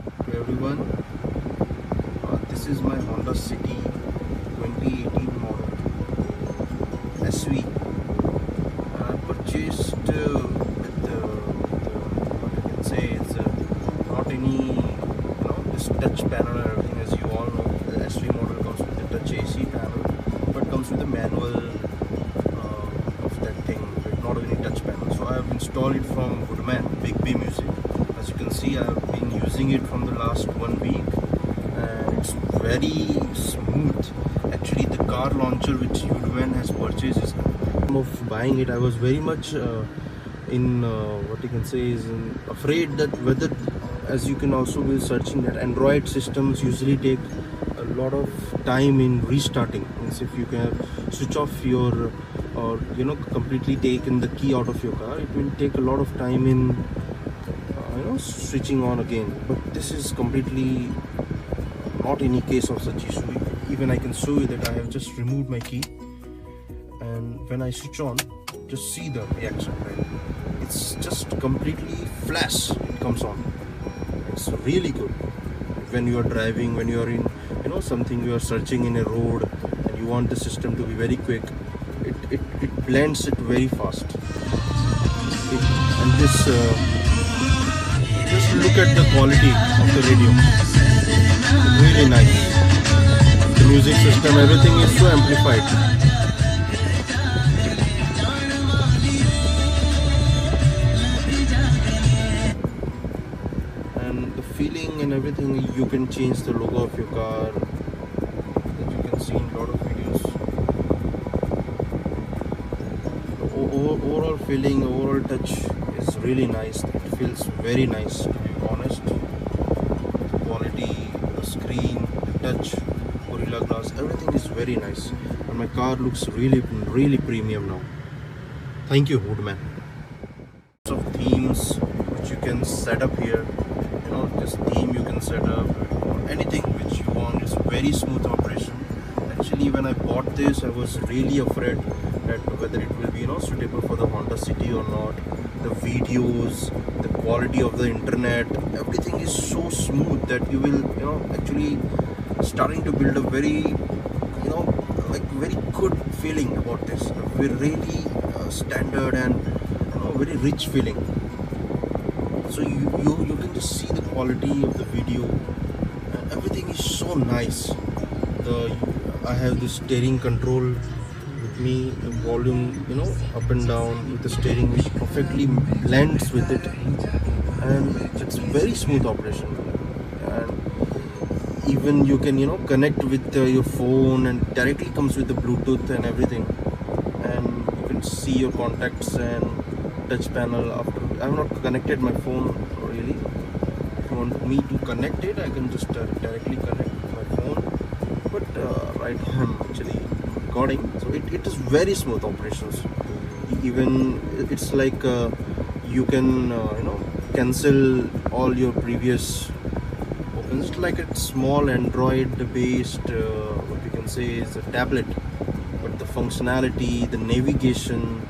to everyone. This is my Honda City 2018 model SV. I purchased with what you can say is not any this touch panel and everything. As you all know, the SV model comes with the touch AC panel, but comes with the manual of that thing, not any touch panel. So I have installed it from Woodman, Big B Music. As you can see, I have been using it from the last 1 week and it's very smooth. Actually, the car launcher which Woodman has purchased is of buying it. I was very much what you can say is afraid that whether, as you can also be searching, that Android systems usually take a lot of time in restarting. Means if you can switch off your or completely taken the key out of your car, it will take a lot of time in switching on again. But this is completely not any case of such issue. Even I can show you that I have just removed my key, and when I switch on, just see the reaction, right? It's just completely flash, it comes on. It's really good when you are driving, when you are in something, you are searching in a road and you want the system to be very quick. It blends it very fast. And this just look at the quality of the radio. Really nice. The music system, everything is so amplified. And the feeling and everything, you can change the logo of your car, that you can see in a lot of videos. The overall feeling, overall touch is really nice. It feels very nice, to be honest. The quality, the screen, the touch, Gorilla Glass, everything is very nice. And my car looks really premium now. Thank you, Woodman. Lots of themes which you can set up here. This theme you can set up, anything which you want. It's very smooth operation. Actually, when I bought this, I was really afraid that whether it will be suitable for the Honda City or not. The videos, the quality of the internet, everything is so smooth that you will actually starting to build a very very good feeling about this. A really standard and very rich feeling. So you can just see the quality of the video, and everything is so nice. I have the steering control with me, the volume up and down with the steering, which perfectly blends with it, and it's very smooth operation. And even you can connect with your phone, and directly comes with the Bluetooth and everything, and you can see your contacts and touch panel. After I have not connected my phone really. If you want me to connect it, I can just directly connect my phone. But right now I'm actually recording, so it is very smooth operations. Even it's like you can cancel all your previous opens. It's like a small Android based what you can say is a tablet, but the functionality, the navigation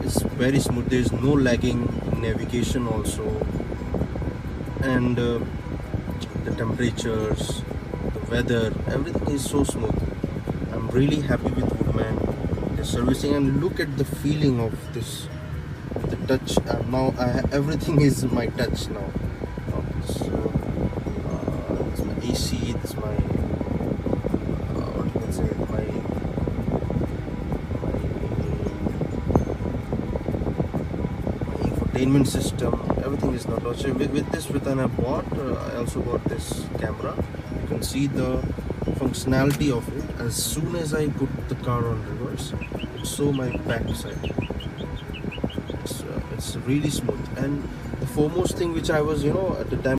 is very smooth. There is no lagging in navigation also, and the temperatures, the weather, everything is so smooth. I'm really happy with Woodman, the servicing, and look at the feeling of this, the touch. Now everything is my touch now. It's my AC, it's my what you can say, my infotainment system, everything is not touch. With this, when I bought, I also got this camera. You can see the functionality of it. As soon as I put the car on reverse, it shows my back side. It's really smooth. And the foremost thing which I was at the time